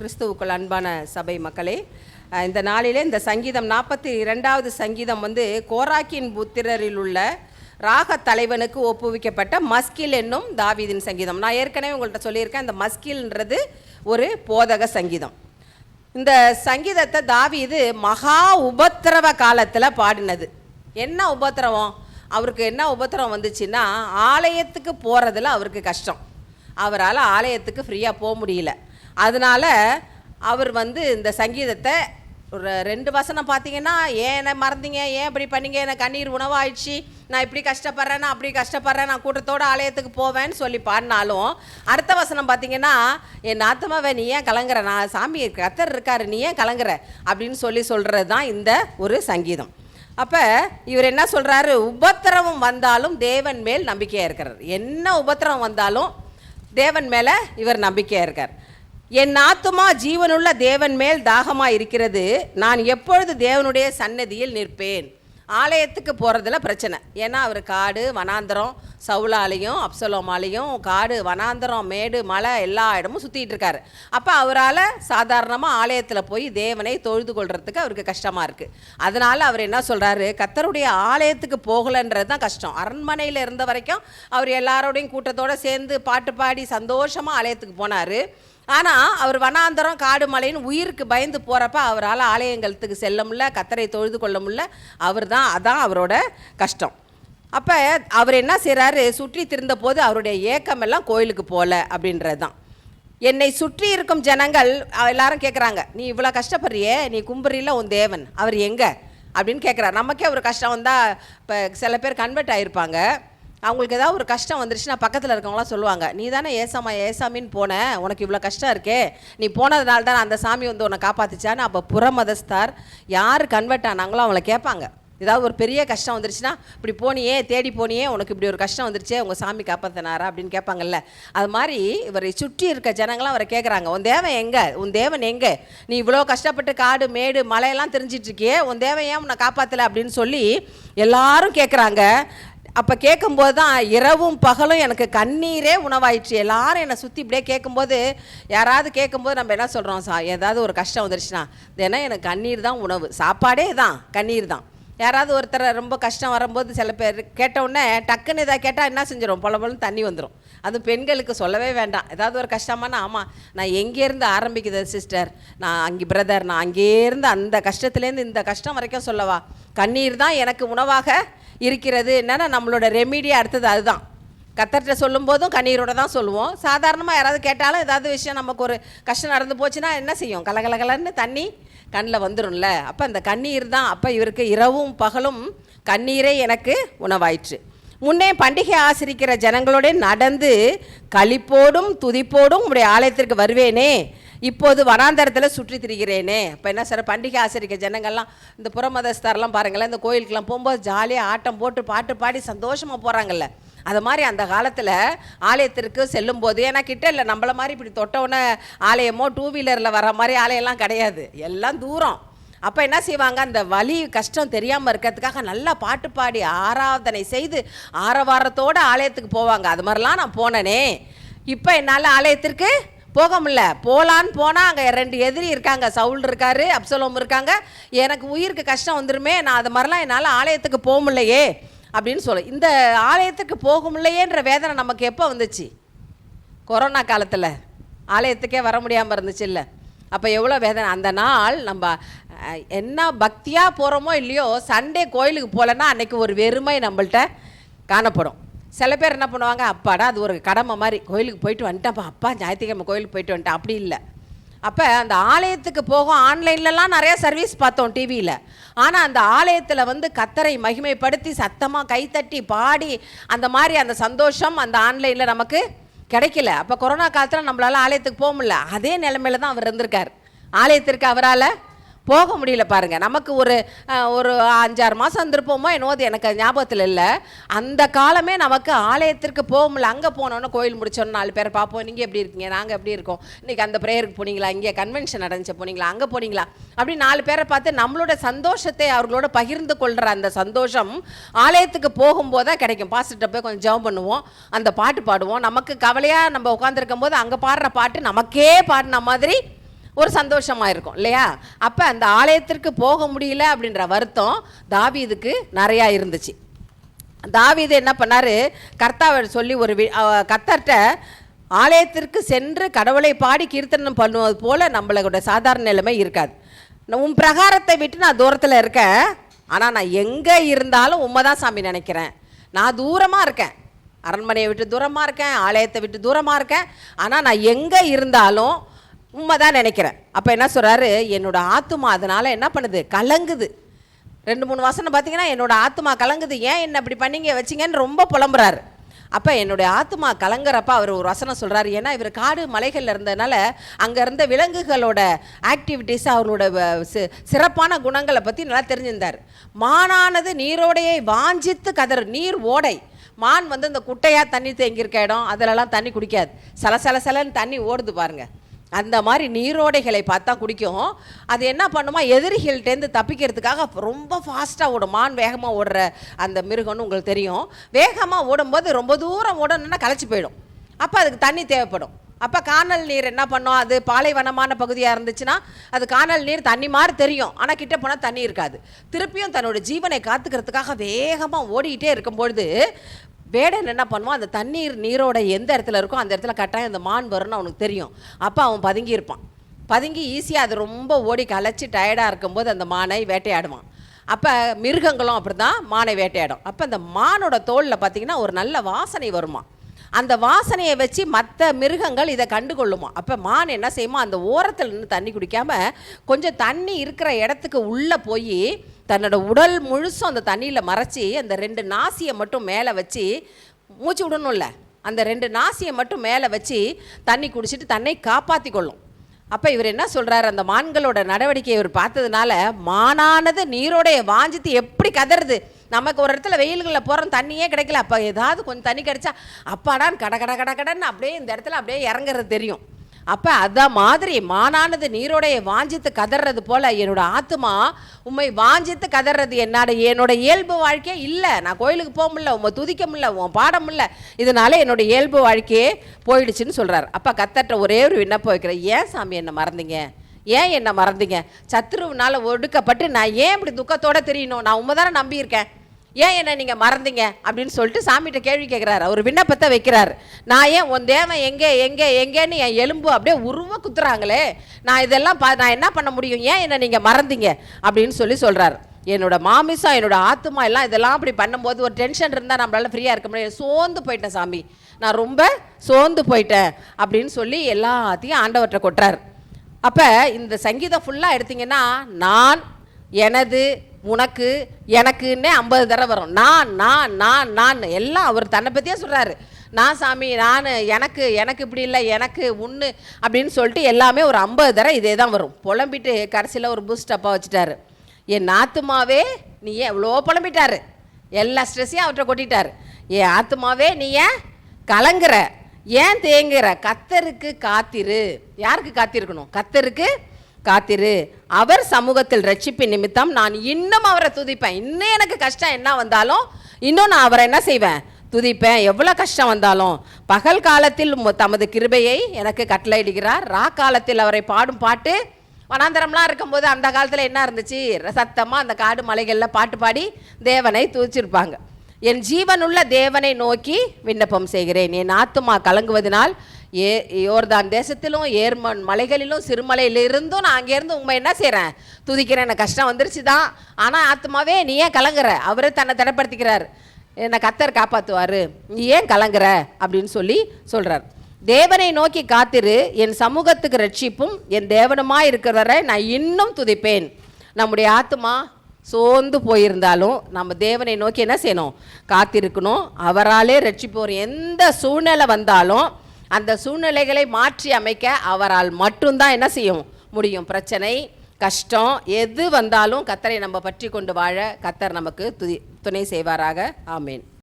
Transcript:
கிறிஸ்துவுக்குள் அன்பான சபை மக்களே, இந்த நாளிலே இந்த சங்கீதம் 42வது சங்கீதம் கோராக்கின் புத்திரரில் உள்ள ராக தலைவனுக்கு ஒப்புவிக்கப்பட்ட மஸ்கில் என்னும் தாவீதின் சங்கீதம். நான் ஏற்கனவே உங்கள்கிட்ட சொல்லியிருக்கேன், இந்த மஸ்கில்ன்றது ஒரு போதக சங்கீதம். இந்த சங்கீதத்தை தாவீது மகா உபத்திரவ காலத்தில் பாடினது. என்ன உபத்திரவம்? அவருக்கு என்ன உபத்திரவம் வந்துச்சுன்னா, ஆலயத்துக்கு போகிறதுல அவருக்கு கஷ்டம். அவரால் ஆலயத்துக்கு ஃப்ரீயாக போக முடியல. அதனால் அவர் இந்த சங்கீதத்தை ஒரு 2 வசனம் பார்த்தீங்கன்னா, ஏன் என்ன மறந்தீங்க, ஏன் இப்படி பண்ணீங்க, எனக்கு கண்ணீர் உணவாயிடுச்சு, நான் இப்படி கஷ்டப்படுறேன், நான் அப்படி கஷ்டப்படுறேன், நான் கூட்டத்தோடு ஆலயத்துக்கு போவேன்னு சொல்லி பாடினாலும், அடுத்த வசனம் பார்த்தீங்கன்னா, என் ஆத்மாவை நீ ஏன் கலங்குற, நான் சாமி கர்த்தர் இருக்காரு, நீ ஏன் கலங்குற அப்படின்னு சொல்கிறது தான் இந்த ஒரு சங்கீதம். அப்போ இவர் என்ன சொல்கிறாரு? உபத்திரவம் வந்தாலும் தேவன் மேல் நம்பிக்கையாக இருக்கிறார். என்ன உபத்திரவம் வந்தாலும் தேவன் மேலே இவர் நம்பிக்கையாக இருக்கார். என் ஆத்துமா ஜீவனுள்ள தேவன் மேல் தாகமாக இருக்கிறது, நான் எப்பொழுது தேவனுடைய சன்னதியில் நிற்பேன். ஆலயத்துக்கு போகிறதுல பிரச்சனை. ஏன்னா அவர் காடு வனாந்தரம், சவுலாலையும் அப்சலோமாலையும் காடு வனாந்தரம் மேடு மலை எல்லா இடமும் சுற்றிட்டு இருக்காரு. அப்போ அவரால் சாதாரணமாக ஆலயத்தில் போய் தேவனை தொழுது கொள்றதுக்கு அவருக்கு கஷ்டமாக இருக்குது. அதனால் அவர் என்ன சொல்கிறாரு? கர்த்தருடைய ஆலயத்துக்கு போகலைன்றது தான் கஷ்டம். அரண்மனையில் இருந்த வரைக்கும் அவர் எல்லாரோடையும் கூட்டத்தோடு சேர்ந்து பாட்டு பாடி சந்தோஷமாக ஆலயத்துக்கு போனார். ஆனால் அவர் வனாந்தரம் காடு மலைன்னு உயிருக்கு பயந்து போகிறப்ப அவரால் ஆலயங்களுக்கு செல்ல முடியல, கர்த்தரை தொழுது கொள்ள முடியல. அதான் அவரோட கஷ்டம். அப்போ அவர் என்ன செய்கிறாரு? சுற்றி திருந்த போது அவருடைய ஏக்கமெல்லாம் கோயிலுக்கு போகல அப்படின்றது தான். என்னை சுற்றி இருக்கும் ஜனங்கள் எல்லாரும் கேட்குறாங்க, நீ இவ்வளோ கஷ்டப்படுறியே, நீ கும்புறியில் உன் தேவன் அவர் எங்கே அப்படின்னு கேட்குறாரு. நமக்கே ஒரு கஷ்டம் வந்தால், இப்போ சில பேர் கன்வெர்ட் ஆகிருப்பாங்க, அவங்களுக்கு ஏதாவது ஒரு கஷ்டம் வந்துருச்சுன்னா பக்கத்தில் இருக்கவங்களாம் சொல்லுவாங்க, நீ தானே ஏசாமின்னு போன, உனக்கு இவ்வளோ கஷ்டம் இருக்கே, நீ போனதுனால தான் அந்த சாமி உன்னை காப்பாற்றுச்சான்னு. அப்போ புறமதஸ்தார் யார் கன்வெர்ட் ஆனாங்களோ அவங்கள கேட்பாங்க. ஏதாவது ஒரு பெரிய கஷ்டம் வந்துருச்சுன்னா, இப்படி போனியே தேடி போனியே, உனக்கு இப்படி ஒரு கஷ்டம் வந்துருச்சே, உங்கள் சாமி காப்பாற்றினாரா அப்படின்னு கேட்பாங்கல்ல. அது மாதிரி இவரை சுற்றி இருக்க ஜனங்களாம் அவரை கேட்குறாங்க, உன் தேவன் எங்கே, உன் தேவன் எங்கே, நீ இவ்வளோ கஷ்டப்பட்டு காடு மேடு மலையெல்லாம் தெரிஞ்சிட்ருக்கியே, உன் தேவன் ஏன் உன்னை காப்பாற்றலை அப்படின்னு சொல்லி எல்லாரும் கேட்குறாங்க. அப்போ கேட்கும்போது தான் இரவும் பகலும் எனக்கு கண்ணீரே உணவாயிடுச்சு. எல்லாரும் என்னை சுற்றி இப்படியே கேட்கும்போது, யாராவது கேட்கும்போது நம்ம என்ன சொல்கிறோம்? ஏதாவது ஒரு கஷ்டம் வந்துருச்சுன்னா, தினம் எனக்கு கண்ணீர் தான் உணவு, சாப்பாடே தான் கண்ணீர் தான். யாராவது ஒருத்தர் ரொம்ப கஷ்டம் வரும்போது சில பேர் கேட்டவுடனே டக்குன்னு இதாக கேட்டால் என்ன செஞ்சிடும்? பொலன்னு தண்ணி வந்துடும். அதுவும் பெண்களுக்கு சொல்லவே வேண்டாம். ஏதாவது ஒரு கஷ்டமானா, ஆமாம் நான் எங்கேருந்து ஆரம்பிக்குது சிஸ்டர், நான் அங்கே பிரதர், நான் அங்கேருந்து அந்த கஷ்டத்துலேருந்து இந்த கஷ்டம் வரைக்கும் சொல்லவா, கண்ணீர் தான் எனக்கு உணவாக இருக்கிறது. என்னென்னா நம்மளோட ரெமிடியாக அடுத்தது அதுதான். கர்த்தர்கிட்ட சொல்லும் போதும் கண்ணீரோட தான் சொல்லுவோம். சாதாரணமாக யாராவது கேட்டாலும் ஏதாவது விஷயம் நமக்கு ஒரு கஷ்டம் நடந்து போச்சுன்னா என்ன செய்யும்? கலகலகலன்னு தண்ணி கண்ணில் வந்துடும்ல. அப்போ அந்த கண்ணீர் தான். அப்போ இவருக்கு இரவும் பகலும் கண்ணீரே எனக்கு உணவாயிற்று. முன்னே பண்டிகை ஆசிரிக்கிற ஜனங்களோட நடந்து களிப்போடும் துதிப்போடும் உடைய ஆலயத்திற்கு வருவேனே, இப்போது வனாந்தரத்தில் சுற்றி திரிகிறேனே. இப்போ என்ன சார், பண்டிகை ஆசிரிக்க ஜனங்கள்லாம் இந்த புறமதஸ்தாரெலாம் பாருங்களேன், இந்த கோயிலுக்கெல்லாம் போகும்போது ஜாலியாக ஆட்டம் போட்டு பாட்டு பாடி சந்தோஷமாக போகிறாங்கல்ல. அது மாதிரி அந்த காலத்தில் ஆலயத்திற்கு செல்லும்போது, ஏன்னா கிட்ட இல்லை, நம்மளை மாதிரி இப்படி தொட்டவுடனே ஆலயமோ 2 வீலரில் வர மாதிரி ஆலயம்லாம் கிடையாது, எல்லாம் தூரம். அப்போ என்ன செய்வாங்க? அந்த வலி கஷ்டம் தெரியாமல் இருக்கிறதுக்காக நல்லா பாட்டு பாடி ஆராதனை செய்து ஆரவாரத்தோடு ஆலயத்துக்கு போவாங்க. அது மாதிரிலாம் நான் போனேனே. இப்போ என்னால் ஆலயத்திற்கு போக முடியல. போகலான்னு போனால் அங்கே 2 எதிரி இருக்காங்க, சவுல் இருக்காரு, அப்சலோம் இருக்காங்க, எனக்கு உயிருக்கு கஷ்டம் வந்துருமே, நான் அது மாதிரிலாம் என்னால் ஆலயத்துக்கு போக முடியலையே அப்படின்னு சொல்ல. இந்த ஆலயத்துக்கு போக முடியலையேன்ற வேதனை நமக்கு எப்போ வந்துச்சு? கொரோனா காலத்தில் ஆலயத்துக்கே வர முடியாமல் இருந்துச்சு இல்லை? அப்போ எவ்வளோ வேதனை. அந்த நாள் நம்ம என்ன பக்தியாக போகிறோமோ இல்லையோ, சண்டே கோயிலுக்கு போகலன்னா அன்றைக்கி ஒரு வெறுமை நம்மள்கிட்ட காணப்படும். சில பேர் என்ன பண்ணுவாங்க, அப்பாடா அது ஒரு கடமை மாதிரி, கோயிலுக்கு போயிட்டு வந்துட்டேன்ப்பா, அப்பா ஞாயிற்றுக்கிழமை கோயிலுக்கு போயிட்டு வந்துட்டேன். அப்படி இல்லை. அப்போ அந்த ஆலயத்துக்கு போகும். ஆன்லைன்லலாம் நிறையா சர்வீஸ் பார்த்தோம் டிவியில். ஆனால் அந்த ஆலயத்தில் கர்த்தரை மகிமைப்படுத்தி சத்தமாக கைத்தட்டி பாடி அந்த மாதிரி அந்த சந்தோஷம் அந்த ஆன்லைனில் நமக்கு கிடைக்கல. அப்போ கொரோனா காலத்தில் நம்மளால் ஆலயத்துக்கு போக முடியல. அதே நிலைமையில தான் அவர் இருந்திருக்கார். ஆலயத்திற்கு அவரால் போக முடியல. பாருங்கள், நமக்கு ஒரு 5-6 மாதம் இருந்திருப்போமோ என்னவோ, அது எனக்கு ஞாபகத்தில் இல்லை. அந்த காலமே நமக்கு ஆலயத்திற்கு போக முடியல. அங்கே போனோன்னு கோயில் முடிச்சோன்னு 4 பேரை பார்ப்போம், நீங்கள் எப்படி இருக்கீங்க, நாங்கள் எப்படி இருக்கோம், இன்றைக்கி அந்த ப்ரேயருக்கு போனீங்களா, இங்கே கன்வென்ஷன் நடந்துச்சு போனீங்களா, அங்கே போனீங்களா, அப்படி 4 பேரை பார்த்து நம்மளோட சந்தோஷத்தை அவர்களோட பகிர்ந்து கொள்கிற அந்த சந்தோஷம் ஆலயத்துக்கு போகும்போது தான் கிடைக்கும். பாஸ்டர்கிட்ட போய் கொஞ்சம் ஜெபம் பண்ணுவோம், அந்த பாட்டு பாடுவோம். நமக்கு கவலையாக நம்ம உட்காந்துருக்கும் போது அங்கே பாடுற பாட்டு நமக்கே பாடின மாதிரி ஒரு சந்தோஷமாக இருக்கும் இல்லையா? அப்போ அந்த ஆலயத்திற்கு போக முடியல அப்படின்ற வருத்தம் தாவீதுக்கு நிறையா இருந்துச்சு. தாவீது என்ன பண்ணார், கர்த்தாவை சொல்லி கர்த்தர்கிட்ட ஆலயத்திற்கு சென்று கடவுளை பாடி கீர்த்தனம் பண்ணுவது போல் நம்மளோட சாதாரண நிலைமை இருக்காது. உன் பிரகாரத்தை விட்டு நான் தூரத்தில் இருக்கேன், ஆனால் நான் எங்கே இருந்தாலும் உண்மை தான் சாமி நினைக்கிறேன். நான் தூரமாக இருக்கேன், அரண்மனையை விட்டு தூரமாக இருக்கேன், ஆலயத்தை விட்டு தூரமாக இருக்கேன், ஆனால் நான் எங்கே இருந்தாலும் உண்மை தான் நினைக்கிறேன். அப்போ என்ன சொல்கிறாரு, என்னோடய ஆத்துமா அதனால் என்ன பண்ணுது, கலங்குது. 2-3 வசனம் பார்த்தீங்கன்னா என்னோடய ஆத்துமா கலங்குது, ஏன் என்ன இப்படி பண்ணீங்க வச்சிங்கன்னு ரொம்ப புலம்புறாரு. அப்போ என்னுடைய ஆத்மா கலங்குறப்ப அவர் ஒரு வசனம் சொல்கிறார். ஏன்னா இவர் காடு மலைகளில் இருந்ததுனால அங்கே இருந்த விலங்குகளோட ஆக்டிவிட்டீஸ், அவரோட சிறப்பான குணங்களை பற்றி நல்லா தெரிஞ்சிருந்தார். மானானது நீரோடையை வாஞ்சித்து கதறு. நீர் ஓடை, மான் இந்த குட்டையாக தண்ணி தேங்கியிருக்க இடம் அதிலெல்லாம் தண்ணி குடிக்காது, சலசலன்னு தண்ணி ஓடுது பாருங்கள். அந்த மாதிரி நீரோடைகளை பார்த்தா குடிக்கும். அது என்ன பண்ணுமா, எதிரிகள்கிட்டேருந்து தப்பிக்கிறதுக்காக ரொம்ப ஃபாஸ்ட்டாக ஓடும். மான் வேகமாக ஓடுற அந்த மிருகம்னு உங்களுக்கு தெரியும். வேகமாக ஓடும்போது ரொம்ப தூரம் ஓடணுன்னா களைச்சி போயிடும். அப்போ அதுக்கு தண்ணி தேவைப்படும். அப்போ கானல் நீர் என்ன பண்ணோம், அது பாலைவனமான பகுதியாக இருந்துச்சுன்னா அது கானல் நீர் தண்ணி மாதிரி தெரியும், ஆனால் கிட்ட போனால் தண்ணி இருக்காது. திருப்பியும் தன்னோட ஜீவனை காத்துக்கிறதுக்காக வேகமாக ஓடிக்கிட்டே இருக்கும்பொழுது வேடன் என்ன பண்ணுவான், அந்த நீரோட எந்த இடத்துல இருக்கோ அந்த இடத்துல கட்டாயம் அந்த மான் வரும்னு அவனுக்கு தெரியும். அப்போ அவன் பதுங்கியிருப்பான். பதுங்கி ஈஸியாக அது ரொம்ப ஓடி களைச்சி டயர்டாக இருக்கும்போது அந்த மானை வேட்டையாடுவான். அப்போ மிருகங்களும் அப்படி தான் மானை வேட்டையாடும். அப்போ அந்த மானோட தோலில் பார்த்திங்கன்னா ஒரு நல்ல வாசனை வருமா. அந்த வாசனையை வச்சு மற்ற மிருகங்கள் இதை கண்டுகொள்ளுமா. அப்போ மான் என்ன செய்யுமா, அந்த ஓரத்தில் நின்று தண்ணி குடிக்காமல் கொஞ்சம் தண்ணி இருக்கிற இடத்துக்கு உள்ளே போய் தன்னோட உடல் முழுசும் அந்த தண்ணியில் மறைச்சி அந்த 2 நாசியை மட்டும் மேலே வச்சு மூச்சு விடணும்ல, அந்த 2 நாசியை மட்டும் மேலே வச்சு தண்ணி குடிச்சிட்டு தன்னை காப்பாற்றி கொள்ளும். அப்போ இவர் என்ன சொல்கிறார், அந்த மான்களோட நடவடிக்கையை இவர் பார்த்ததுனால மானானது நீரோடைய வாஞ்சித்து எப்படி கதறுது. நமக்கு ஒரு இடத்துல வெயில்களில் போகிறோம், தண்ணியே கிடைக்கல, அப்போ ஏதாவது கொஞ்சம் தண்ணி கிடைச்சா அப்பாடான்னு கடன்னு அப்படியே இந்த இடத்துல அப்படியே இறங்குறது தெரியும். அப்போ அதான் மாதிரி மானானது நீரோடைய வாஞ்சித்து கதறது போல் என்னோட ஆத்மா உண்மை வாஞ்சித்து கதறது. என்னோட இயல்பு வாழ்க்கையே இல்லை, நான் கோயிலுக்கு போக முடியல, உண்மை துதிக்க முடியல, உன் பாடம் இல்லை, இதனால என்னோட இயல்பு வாழ்க்கையே போயிடுச்சுன்னு சொல்கிறார். அப்போ கர்த்தர்ட்ட ஒரே ஒரு விண்ணப்பம் வைக்கிறேன், ஏன் சாமி என்னை மறந்தீங்க, ஏன் என்னை மறந்தீங்க, சத்ருவினால் ஒடுக்கப்பட்டு நான் ஏன் இப்படி துக்கத்தோடு தெரியணும், நான் உண்மை தானே நம்பியிருக்கேன், ஏன் என்ன நீங்கள் மறந்தீங்க அப்படின்னு சொல்லிட்டு சாமிகிட்ட கேள்வி கேட்குறாரு. அவர் விண்ணப்பத்தை வைக்கிறார். நான் ஏன் உன் தேவன் எங்கேன்னு என் எலும்பு அப்படியே உருவ குத்துறாங்களே, நான் இதெல்லாம் நான் என்ன பண்ண முடியும், ஏன் என்ன நீங்கள் மறந்தீங்க அப்படின்னு சொல்கிறார். என்னோட மாமிசம் என்னோட ஆத்மா எல்லாம் இதெல்லாம் அப்படி பண்ணும்போது ஒரு டென்ஷன் இருந்தால் நம்மளால ஃப்ரீயாக இருக்க முடியாது. சோர்ந்து போயிட்டேன் சாமி, நான் ரொம்ப சோர்ந்து போயிட்டேன் அப்படின்னு சொல்லி எல்லாத்தையும் ஆண்டவர்கிட்ட கொட்டுறார். அப்போ இந்த சங்கீதம் ஃபுல்லாக எடுத்திங்கன்னா நான், எனது, உனக்கு, எனக்குன்னே 50 தடவை வரும். நான் எல்லாம் அவர் தன்னை பற்றியே சொல்கிறாரு. நான் சாமி, நான், எனக்கு இப்படி இல்லை, எனக்கு உன்னு அப்படின்னு சொல்லிட்டு எல்லாமே ஒரு 50 தடவை இதே தான் வரும். புலம்பிட்டு கடைசியில் ஒரு பூஸ்ட் அப்பா வச்சுட்டாரு. என் ஆத்துமாவே நீ ஏன் எவ்வளோ புலம்பிட்டாரு, எல்லா ஸ்ட்ரெஸ்ஸையும் அவர்கிட்ட கொட்டிட்டார். என் ஆத்துமாவே நீ ஏன் கலங்குற, ஏன் தேங்குற, கர்த்தருக்கு காத்திரு. யாருக்கு காத்திருக்கணும், கர்த்தருக்கு காத்திரு, அவர் சமூகத்தில் ரட்சிப்பின் நிமித்தம் நான் இன்னும் அவரை துதிப்பேன். இன்னும் எனக்கு கஷ்டம் என்ன வந்தாலும் இன்னும் நான் அவரை என்ன செய்வேன், துதிப்பேன். எவ்வளோ கஷ்டம் வந்தாலும் பகல் காலத்தில் தமது கிருபையை எனக்கு கட்டளையிடுகிறார், காலத்தில் அவரை பாடும் பாட்டு. வனாந்தரம்லாம் இருக்கும்போது அந்த காலத்தில் என்ன இருந்துச்சு, சத்தமாக அந்த காடு மலைகளில் பாட்டு பாடி தேவனை துதிச்சிருப்பாங்க. என் ஜீவனுள்ள தேவனை நோக்கி விண்ணப்பம் செய்கிறேன், என் ஆத்துமா கலங்குவதனால் யோர்தான் தேசத்திலும் ஏர்மன் மலைகளிலும் சிறுமலையிலிருந்தும் நான் அங்கேருந்து உண்மை என்ன செய்கிறேன், துதிக்கிறேன். எனக்கு கஷ்டம் வந்துருச்சு தான், ஆனால் ஆத்மாவே நீ ஏன் கலங்குற, அவரே தன்னை தடைப்படுத்திக்கிறார், என்னை கர்த்தர் காப்பாற்றுவார், நீ ஏன் கலங்குற அப்படின்னு சொல்கிறார். தேவனை நோக்கி காத்திரு, என் சமூகத்துக்கு ரட்சிப்பும் என் தேவனுமாய் இருக்கிறவரை நான் இன்னும் துதிப்பேன். நம்முடைய ஆத்மா சோர்ந்து போயிருந்தாலும் நம்ம தேவனை நோக்கி என்ன செய்யணும், காத்திருக்கணும். அவராலே ரட்சிப்போர் எந்த சூழ்நிலை வந்தாலும் அந்த சூழ்நிலைகளை மாற்றி அமைக்க அவரால் மட்டும்தான் என்ன செய்யும் முடியும். பிரச்சனை, கஷ்டம் எது வந்தாலும் கர்த்தரை நம்ம பற்றி கொண்டு வாழ கர்த்தர் நமக்கு துணை செய்வாராக. ஆமேன்.